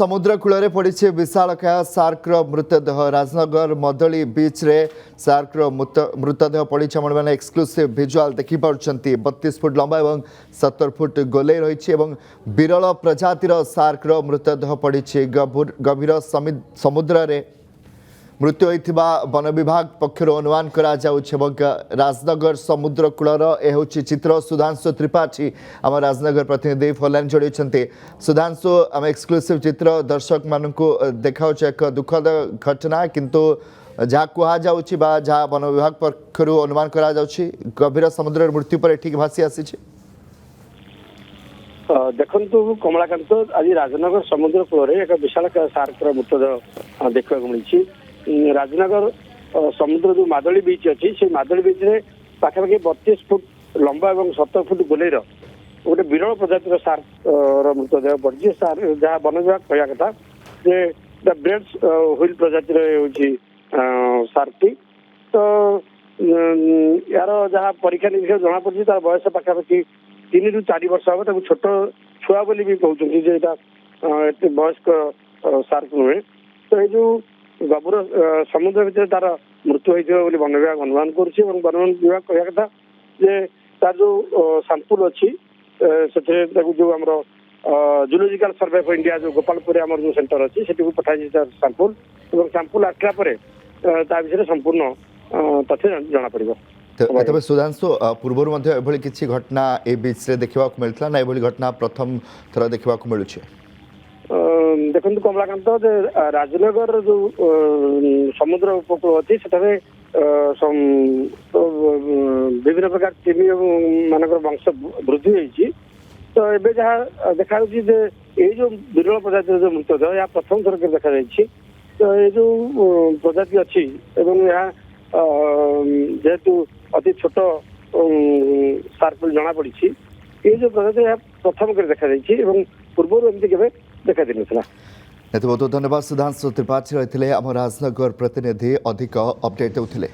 समुद्र कूल पड़ी विशालकाय सार्कर मृतदेह राजनगर मदली बीच रे सार्कर मृतदेह पड़ी मैंने एक्सक्लूसिव भिजुआल देखिपुंट 32 फुट लंबा और 70 फुट गोले रही विरल प्रजातिर सार्कर मृतदेह पड़ी गभीर समुद्र रे मृत्यु होता वन विभाग पक्षर अनुमान करा राजनगर समुद्र कूलर यह चित्र सुधांशु त्रिपाठी आम राजनगर प्रतिनिधि फोनलाइन जोड़ी सुधांशु आम एक्सक्लूसिव चित्र दर्शक मानू देखा एक दुखद घटना किंतु जहाँ कहुच्छी जहाँ वन विभाग पक्षर अनुमान करा गभीर समुद्र मृत्यु पर ठीक भासी आसी देखु कमलाकांत आज राजनगर समुद्र कूल एक विशाल सार्कर मृतदेह देखा मिली राजनगर समुद्र जो मादली बीच अच्छी से मादली बीच रे पाखापाखि 32 फुट लंबा और 70 फुट गोलेर गोटे विरल प्रजातिर सार्क मृतदेह पड़ी जहाँ वन विभाग कहवा कथा जे द ब्रेड्स व्हील प्रजातिर हूँ सार्कटी तो यार जहाँ परीक्षा निरीक्षा जना पड़ी तार बयस पाखापाखि 3 ରୁ 4 वर्ष हम छोट छुआ बोली भी कहते वयस्क सार्क नुहे तो ये जो गभीर समुद्र भीतर तार मृत्यु होती वन विभाग अनुमान कर वन विभाग कहवा कथा जे तार जो सैंपल अच्छी जो आम जूलोजिकल सर्वे ऑफ इंडिया जो गोपालपुर आम जो सेंटर अच्छी से पठाई सैंपल और सैंपल आसला विषय संपूर्ण तथ्य जना पड़ो तेज सुधांशु पूर्व किसी घटना ए बीच रे देखा मिलता ना ये घटना प्रथम थर देखा मिलूँ देखो कमलाकांत राजनगर जो समुद्र उपकूल अच्छी से विभिन्न प्रकार तिमी मान वंश वृद्धि होती तो ये जहाँ देखा ये जो विरल प्रजाति जो मृतदेह यह प्रथम थर देखा तो ये जो प्रजाति अच्छी यहाँ जेहेतु अति छोट सार्क जना पड़ी ये जो प्रजाति यह प्रथम कर देखा पूर्व एमती के देखा दी ना बहुत बहुत धन्यवाद सुधांशु त्रिपाठी रही आम राजनगर प्रतिनिधि अधिक अपडेट देते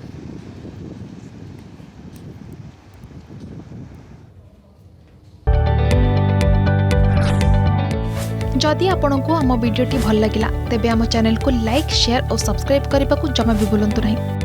जदि आपंक आम भिडी भल लगा तेब आम चैनल को लाइक शेयर और सब्सक्राइब करने को जमा भी भूलु नहीं।